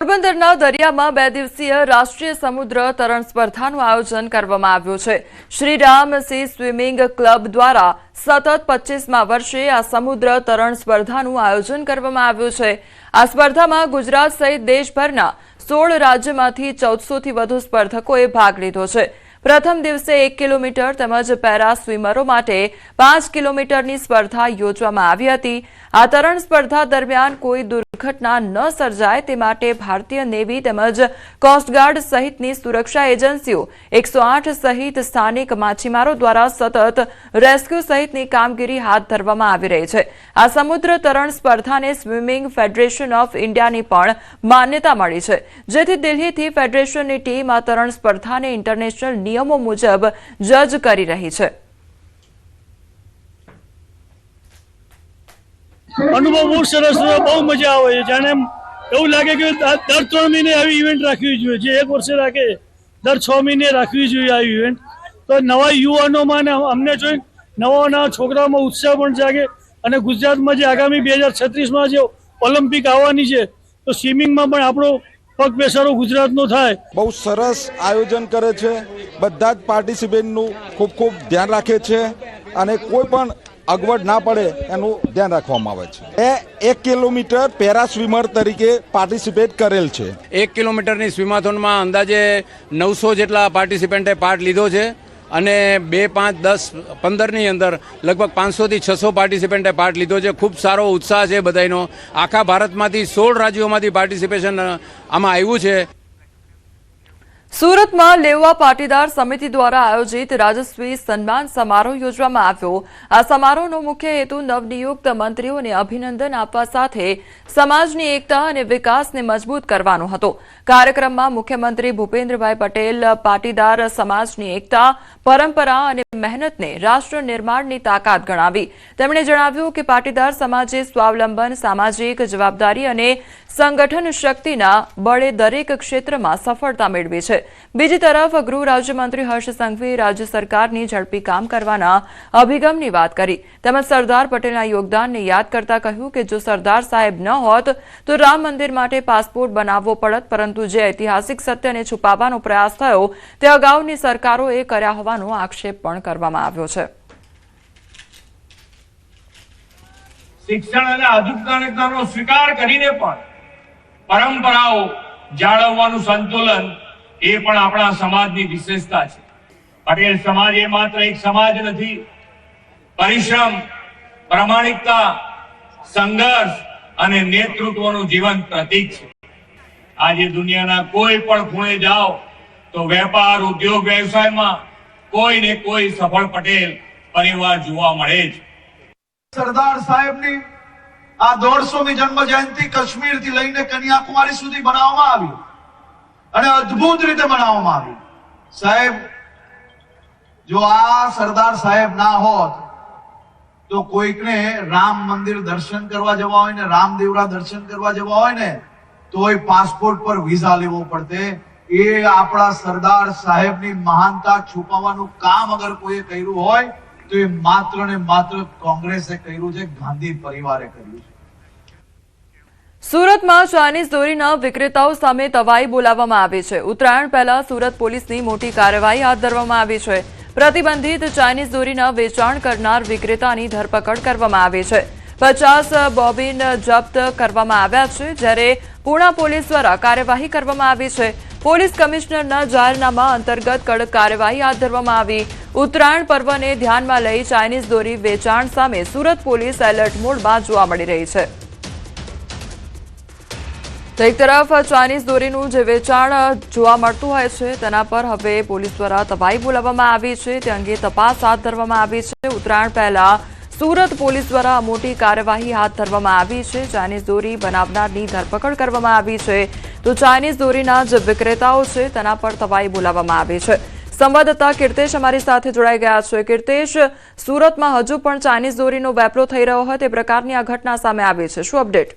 પોરબંદરના દરિયામાં 2 દિવસીય રાષ્ટ્રીય સમુદ્ર તરણ સ્પર્ધાનું આયોજન કરવામાં આવ્યું છે। શ્રીરામ સી સ્વિમિંગ ક્લબ દ્વારા સતત 25મા વર્ષે આ સમુદ્ર તરણ સ્પર્ધાનું આયોજન કરવામાં આવ્યું છે। આ સ્પર્ધામાં ગુજરાત સહિત દેશભરના 16 રાજ્યમાંથી 1400થી વધુ સ્પર્ધકોએ ભાગ લીધો છે। પ્રથમ દિવસે 1 કિલોમીટર તેમજ પેરા સ્વિમરો માટે 5 કિલોમીટરની સ્પર્ધા યોજવામાં આવી હતી। આ તરણ સ્પર્ધા દરમિયાન કોઈ દુર્ઘટના ન સર્જાય તે માટે ભારતીય નેવી તેમજ કોસ્ટગાર્ડ સહિતની સુરક્ષા એજન્સીઓ 108 સહિત સ્થાનિક માછીમારો દ્વારા સતત રેસ્ક્યુ સહિતની કામગીરી હાથ ધરવામાં આવી રહી છે। આ સમુદ્ર તરણ સ્પર્ધાને સ્વિમિંગ ફેડરેશન ઓફ ઇન્ડિયાની પણ માન્યતા મળી છે, જેથી દિલ્હીથી ફેડરેશનની ટીમ આ તરણ સ્પર્ધાને ઇન્ટરનેશનલ નિયમો મુજબ જજ કરી રહી છે। અનુભવ બહુ સરસ છે, બહુ મજા આવે છે। જાણે એવું લાગે કે દર 3 મહિને આવી ઇવેન્ટ રાખવી જોઈએ, જે એક વર્ષે રાખે દર 6 મહિને રાખવી જોઈએ આ ઇવેન્ટ। તો નવા યુવાનોમાં ને અમને જોઈ નવા છોકરાઓમાં ઉત્સાહ પણ જાગે અને ગુજરાતમાં જે આગામી 2036માં જે ઓલિમ્પિક આવવાની છે તો સ્વિમિંગમાં પણ આપણો પગ પેસારો ગુજરાતનો થાય। બહુ સરસ આયોજન કરે છે, બધા જ પાર્ટિસિપેન્ટનું ખૂબ ખૂબ ધ્યાન રાખે છે અને કોઈ પણ અગવડ ના પડે એનું ધ્યાન રાખવામાં આવે છે। 1 કિલોમીટર પેરા સ્વિમર તરીકે પાર્ટિસિપેટ કરેલ છે। 1 કિલોમીટરની સ્વિમાથોનમાં અંદાજે 900 જેટલા પાર્ટિસિપેન્ટે પાર્ટ લીધો છે અને 2, 5, 10, 15ની અંદર લગભગ 500થી 600 પાર્ટિસિપેન્ટે પાર્ટ લીધો છે। ખૂબ સારો ઉત્સાહ છે બધાનો। આખા ભારતમાંથી 16 રાજ્યોમાંથી પાર્ટિસિપેશન આમાં આવ્યું છે। સુરતમાં લેવા પાટીદાર સમિતિ દ્વારા આયોજિત રાજસ્વી સન્માન સમારોહ યોજવામાં આવ્યો। આ સમારોહનો મુખ્ય હેતુ નવનિયુક્ત મંત્રીઓને અભિનંદન આપવા સાથે સમાજની એકતા અને વિકાસને મજબૂત કરવાનો હતો। કાર્યક્રમમાં મુખ્યમંત્રી ભૂપેન્દ્રભાઈ પટેલ પાટીદાર સમાજની એકતા, પરંપરા અને મહેનતને રાષ્ટ્ર નિર્માણની તાકાત ગણાવી। તેમણે જણાવ્યું કે પાટીદાર સમાજે સ્વાવલંબન, સામાજિક જવાબદારી અને સંગઠન શક્તિના બળે દરેક ક્ષેત્રમાં સફળતા મેળવી છે। બીજી તરફ ગૃહ રાજ્યમંત્રી હર્ષ સંઘવીએ રાજ્ય સરકારની ઝડપી કામ કરવાના અભિગમની વાત કરી, તેમજ સરદાર પટેલના યોગદાનને યાદ કરતા કહ્યું કે જો સરદાર સાહેબ ન હોત તો રામ મંદિર માટે પાસપોર્ટ બનાવવો પડત, પરંતુ જે ઐતિહાસિક સત્યને છુપાવવાનો પ્રયાસ થયો તે અગાઉની સરકારોએ કર્યા હોવાનો આક્ષેપ પણ કરવામાં આવ્યો છે। શિક્ષણ અને આધુનિકતાનો સ્વીકાર કરીને પણ પરંપરાઓ જાળવવાનું સંતુલન એ પણ આપણા સમાજની વિશેષતા છે। પટેલ સમાજ એ માત્ર એક સમાજ નથી, પરિશ્રમ, પ્રામાણિકતા, સંઘર્ષ અને નેતૃત્વનું જીવંત પ્રતીક છે। આજે દુનિયાના કોઈ પણ ખૂણે જાઓ તો વેપાર, ઉદ્યોગ, વ્યવસાયમાં કોઈ ને કોઈ સફળ પટેલ પરિવાર જોવા મળે છે। સરદાર સાહેબની આ 150મી જન્મ જયંતિ કાશ્મીરથી લઈને કન્યાકુમારી સુધી બનાવવામાં આવી અને અદ્ભુત રીતે બનાવવામાં આવી। સાહેબ, જો આ સરદાર સાહેબ ના હોત તો કોઈકને રામ મંદિર દર્શન કરવા જવા હોય ને, રામદેવરા દર્શન કરવા જવા હોય ને તોય પાસપોર્ટ પર વિઝા લેવો પડતે। એ આપણા સરદાર સાહેબની મહાનતા છુપાવવાનું કામ અગર કોઈએ કર્યું હોય તો એ માત્ર ને માત્ર કોંગ્રેસે કર્યું છે, ગાંધી પરિવારે કર્યું છે। સુરતમાં ચાઇનીઝ દોરીના વિક્રેતાઓ સામે તવાઈ બોલાવવામાં આવી છે। ઉત્તરાયણ પહેલા સુરત પોલીસની મોટી કાર્યવાહી હાથ ધરવામાં આવી છે। પ્રતિબંધિત ચાઇનીઝ દોરીના વેચાણ કરનાર વિક્રેતાની ધરપકડ કરવામાં આવી છે। 50 બોબિન જપ્ત કરવામાં આવ્યા છે, જ્યારે પૂણા પોલીસ દ્વારા કાર્યવાહી કરવામાં આવી છે। પોલીસ કમિશનરના જાહેરનામા અંતર્ગત કડક કાર્યવાહી હાથ ધરવામાં આવી। ઉત્તરાયણ પર્વને ધ્યાનમાં લઈ ચાઇનીઝ દોરી વેચાણ સામે સુરત પોલીસ એલર્ટ મોડમાં જોવા મળી રહી છે। તો એક તરફ ચાઇનીઝ દોરીનું જે વેચાણ જોવા મળતું હોય છે તેના પર હવે પોલીસ દ્વારા તવાઈ બોલાવવામાં આવી છે, તે અંગે તપાસ હાથ ધરવામાં આવી છે। ઉત્તરાયણ પહેલા સુરત પોલીસ દ્વારા મોટી કાર્યવાહી હાથ ધરવામાં આવી છે। ચાઇનીઝ દોરી બનાવનારની ધરપકડ કરવામાં આવી છે, તો ચાઇનીઝ દોરીના જે વિક્રેતાઓ છે તેના પર તવાઈ બોલાવવામાં આવી છે। સંવાદદાતા કીર્તેશ અમારી સાથે જોડાઈ ગયા છે। કીર્તેશ, સુરતમાં હજુ પણ ચાઇનીઝ દોરીનો વેપલો થઈ રહ્યો હોય તે પ્રકારની આ ઘટના સામે આવી છે, શું અપડેટ?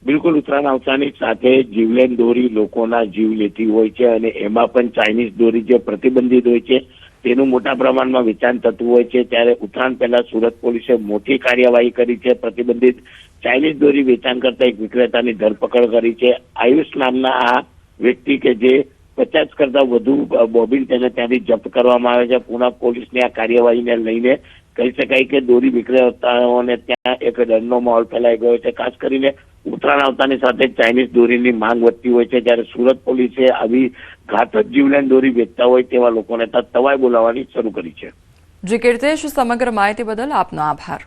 બિલકુલ, ઉત્તરાયણ આવતાની સાથે જીવલેણ દોરી લોકોના જીવ લેતી હોય છે અને એમાં પણ ચાઇનીઝ દોરી જે પ્રતિબંધિત હોય છે તેનું મોટા પ્રમાણમાં વેચાણ થતું હોય છે, ત્યારે ઉત્તરાયણ પહેલા સુરત પોલીસે મોટી કાર્યવાહી કરી છે. પ્રતિબંધિત ચાઇનીઝ દોરી વેચાણ કરતા એક વિક્રેતાની ધરપકડ કરી છે. આયુષ નામના આ વ્યક્તિ કે જે 50 કરતા વધુ બોબિન તેને ત્યાંથી જપ્ત કરવામાં આવે છે. પુના પોલીસની આ કાર્યવાહીને લઈને કહી શકાય કે દોરી વિક્રેતાઓને ત્યાં એક ડરનો માહોલ ફેલાઈ ગયો છે. ખાસ કરીને ઉત્તરાયણ આવતાની સાથે ચાઇનીઝ દોરીની માંગ વધતી હોય છે, ત્યારે સુરત પોલીસે આવી ઘાતક જીવલેણ દોરી વેચતા હોય તેવા લોકોને તવાઈ બોલાવવાની શરૂ કરી છે. જી કીર્તેશ, સમગ્ર માહિતી બદલ આપનો આભાર.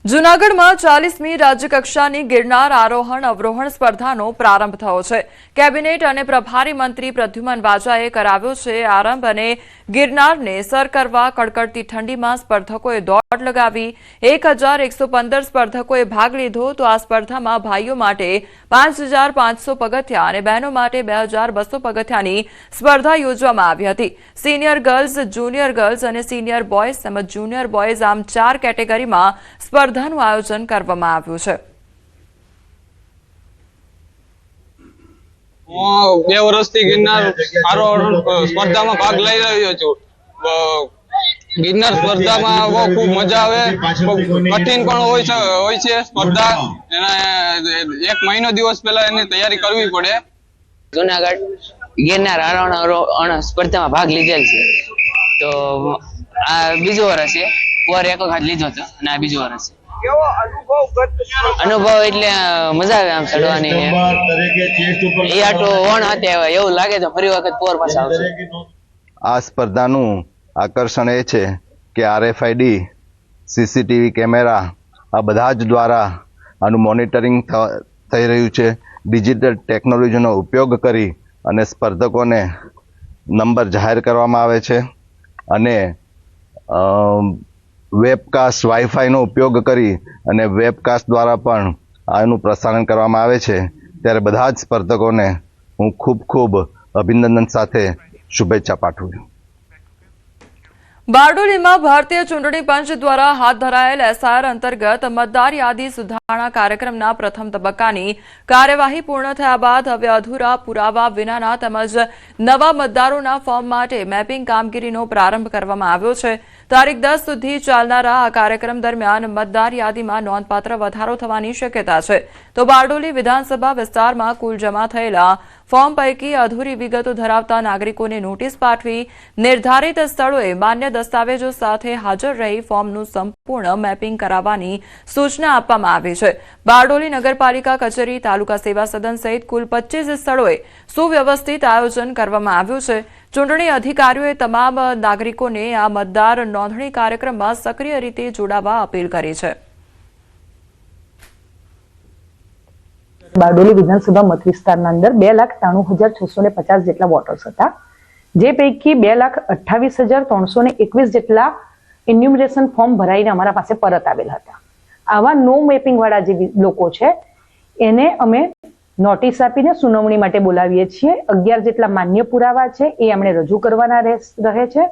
જૂનાગઢમાં 40મી રાજ્યકક્ષાની ગિરનાર આરોહણ અવરોહણ સ્પર્ધાનો પ્રારંભ થયો છે. કેબિનેટ અને પ્રભારી મંત્રી પ્રદ્યુમન વાજાએ કરાવ્યો છે આરંભ અને ગિરનારને સર કરવા કડકડતી ઠંડીમાં સ્પર્ધકોએ દોડ લગાવી. 1115 સ્પર્ધકોએ ભાગ લીધો. તો આ સ્પર્ધામાં ભાઈઓ માટે 5500 પગથિયા અને બહેનો માટે 2200 પગથિયાની સ્પર્ધા યોજવામાં આવી હતી. સિનિયર ગર્લ્સ, જુનિયર ગર્લ્સ અને સિનિયર બોયઝ તેમજ જુનિયર બોયઝ આમ 4 કેટેગરીમાં સ્પર્ધાનું આયોજન કરવામાં આવ્યું છે. હું 2 વર્ષથી ગિરનાર આરોહણ સ્પર્ધામાં ભાગ લઈ રહ્યો છું. ગિરનાર સ્પર્ધામાં ખૂબ મજા આવે, કઠિન પણ હોય છે સ્પર્ધા. એક મહિનો દિવસ પહેલા એની તૈયારી કરવી પડે. જુનાગઢ ગિરનાર આરોહણ સ્પર્ધામાં ભાગ લીધેલ છે, તો આ બીજું વર્ષ છે. એક વખત લીધો હતો અને આ બીજું વર્ષ છે. અનુભવ એટલે મજા આવે આમ ચડવાની. એ આટલું વણ હાથે એવું લાગે તો ફરી વખત પોર પાસે આવશે. આ સ્પર્ધાનું આકર્ષણ એ છે કે RFID, CCTV કેમેરા આ બધા જ દ્વારા આનું મોનિટરિંગ થઈ રહ્યું છે. ડિજિટલ ટેકનોલોજીનો ઉપયોગ કરી અને સ્પર્ધકોને નંબર જાહેર કરવામાં આવે છે અને વેબકાસ્ટ, વાઈફાઈનો ઉપયોગ કરી અને વેબકાસ્ટ દ્વારા પણ આનું પ્રસારણ કરવામાં આવે છે. ત્યારે બધા જ સ્પર્ધકોને હું ખૂબ અભિનંદન સાથે શુભેચ્છા પાઠવું છું. બારડોલીમાં ભારતીય ચૂંટણી પંચ દ્વારા હાથ ધરાયેલ SIR અંતર્ગત મતદાર યાદી સુધારણા કાર્યક્રમના પ્રથમ તબક્કાની કાર્યવાહી પૂર્ણ થયા બાદ હવે અધૂરા પુરાવા વિનાના તેમજ નવા મતદારોના ફોર્મ માટે મેપિંગ કામગીરીનો પ્રારંભ કરવામાં આવ્યો છે. તારીખ 10 સુધી ચાલનારા આ કાર્યક્રમ દરમિયાન મતદાર યાદીમાં નોંધપાત્ર વધારો થવાની શક્યતા છે. તો બારડોલી વિધાનસભા વિસ્તારમાં કુલ જમા થયેલા ફોર્મ પૈકી અધૂરી વિગતો ધરાવતા નાગરિકોને નોટિસ પાઠવી નિર્ધારિત સ્થળોએ માન્ય દસ્તાવેજો સાથે હાજર રહી ફોર્મનું સંપૂર્ણ મેપિંગ કરાવવાની સૂચના આપવામાં આવી છે. બારડોલી નગરપાલિકા કચેરી, તાલુકા સેવા સદન સહિત કુલ 25 સ્થળોએ સુવ્યવસ્થિત આયોજન કરવામાં આવ્યું છે. ચૂંટણી અધિકારીઓએ તમામ નાગરિકોને આ મતદાર નોંધણી કાર્યક્રમમાં સક્રિય રીતે જોડાવા અપીલ કરી છે. બારડોલી વિધાનસભા મત વિસ્તારના અંદર 2,93,650 જેટલા વોટર્સ હતા, જે પૈકી 2,28,321 જેટલા ઇન્યુમરેશન ફોર્મ ભરાઈને અમારા પાસે પરત આવેલ હતા. આવા નો મેપિંગ વાળા જે લોકો છે એને અમે નોટિસ આપીને સુનાવણી માટે બોલાવીએ છીએ. 11 જેટલા માન્ય પુરાવા છે એ અમને રજૂ કરવાના રહે છે.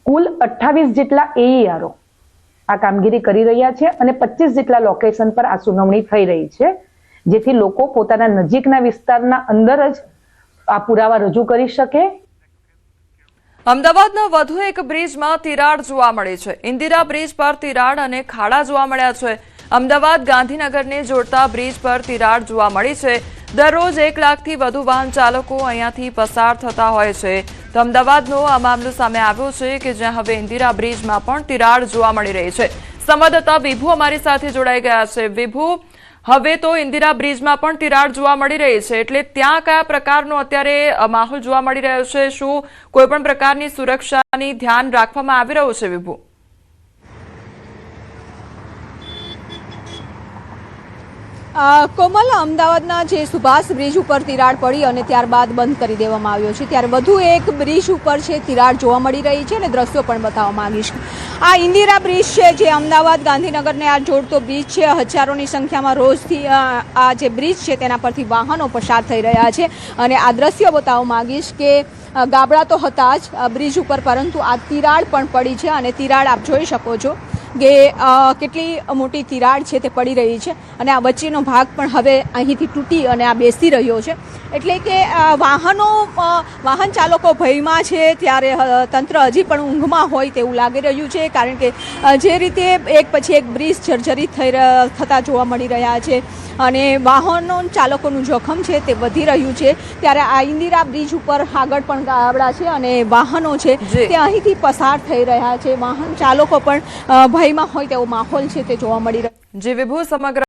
કુલ 28 જેટલા AERO આ કામગીરી કરી રહ્યા છે અને 25 જેટલા લોકેશન પર આ સુનાવણી થઈ રહી છે, જેથી લોકો પોતાના નજીકના વિસ્તારના અંદર જ આ પુરાવા રજૂ કરી શકે. અમદાવાદના વધુ એક બ્રિજમાં તિરાડ જોવા મળી છે. ઇન્દિરા બ્રિજ પર તિરાડ અને ખાડા જોવા મળ્યા છે. અમદાવાદ ગાંધીનગરને જોડતા બ્રિજ પર તિરાડ જોવા મળી છે. દરરોજ 1 લાખથી વધુ વાહન ચાલકો અહીંયાથી પસાર થતા હોય છે. તો અમદાવાદનો આ મામલો સામે આવ્યો છે કે જ્યાં હવે ઇન્દિરા બ્રિજમાં પણ તિરાડ જોવા મળી રહી છે. સંવાદદાતા વિભુ અમારી સાથે જોડાઈ ગયા છે. વિભુ, હવે તો ઇન્દિરા બ્રિજમાં પણ તિરાડ જોવા મળી રહી છે, એટલે ત્યાં કયા પ્રકારનો અત્યારે માહોલ જોવા મળી રહ્યો છે? શું કોઈ પણ પ્રકારની સુરક્ષાની ધ્યાન રાખવામાં આવી રહ્યું છે વિભુ? કોમલ, અમદાવાદના જે સુભાષ બ્રિજ ઉપર તિરાડ પડી અને ત્યારબાદ બંધ કરી દેવામાં આવ્યો છે, ત્યારે વધુ એક બ્રિજ ઉપર છે તિરાડ જોવા મળી રહી છે અને દ્રશ્યો પણ બતાવવા માંગીશ. આ ઇન્દિરા બ્રિજ છે જે અમદાવાદ ગાંધીનગરને આ જોડતો બ્રિજ છે. હજારોની સંખ્યામાં રોજથી આ જે બ્રિજ છે તેના પરથી વાહનો પસાર થઈ રહ્યા છે અને આ દ્રશ્ય બતાવવા માંગીશ કે ગાબડા તો હતા જ બ્રિજ ઉપર, પરંતુ આ તિરાડ પણ પડી છે અને તિરાડ આપ જોઈ શકો છો. કે કેટલી મોટી તિરાડ છે તે પડી રહી છે અને આ વચ્ચેનો ભાગ પણ હવે અહીંથી તૂટી અને આ બેસી રહ્યો છે. એટલે કે વાહન ચાલકો ભયમાં છે, ત્યારે તંત્ર હજી પણ ઊંઘમાં હોય તેવું લાગી રહ્યું છે. કારણ કે જે રીતે એક પછી એક બ્રિજ જર્જરિત થતા જોવા મળી રહ્યા છે અને વાહનો ચાલકોનું જોખમ છે તે વધી રહ્યું છે, ત્યારે આ ઇન્દિરા બ્રિજ ઉપર આગળ પણ ગાબડા છે અને વાહનો છે તે અહીંથી પસાર થઈ રહ્યા છે. વાહન ચાલકો પણ ભયમાં હોય તેવો માહોલ છે તે જોવા મળી રહ્યો છે. જે વિભુ સમગ્ર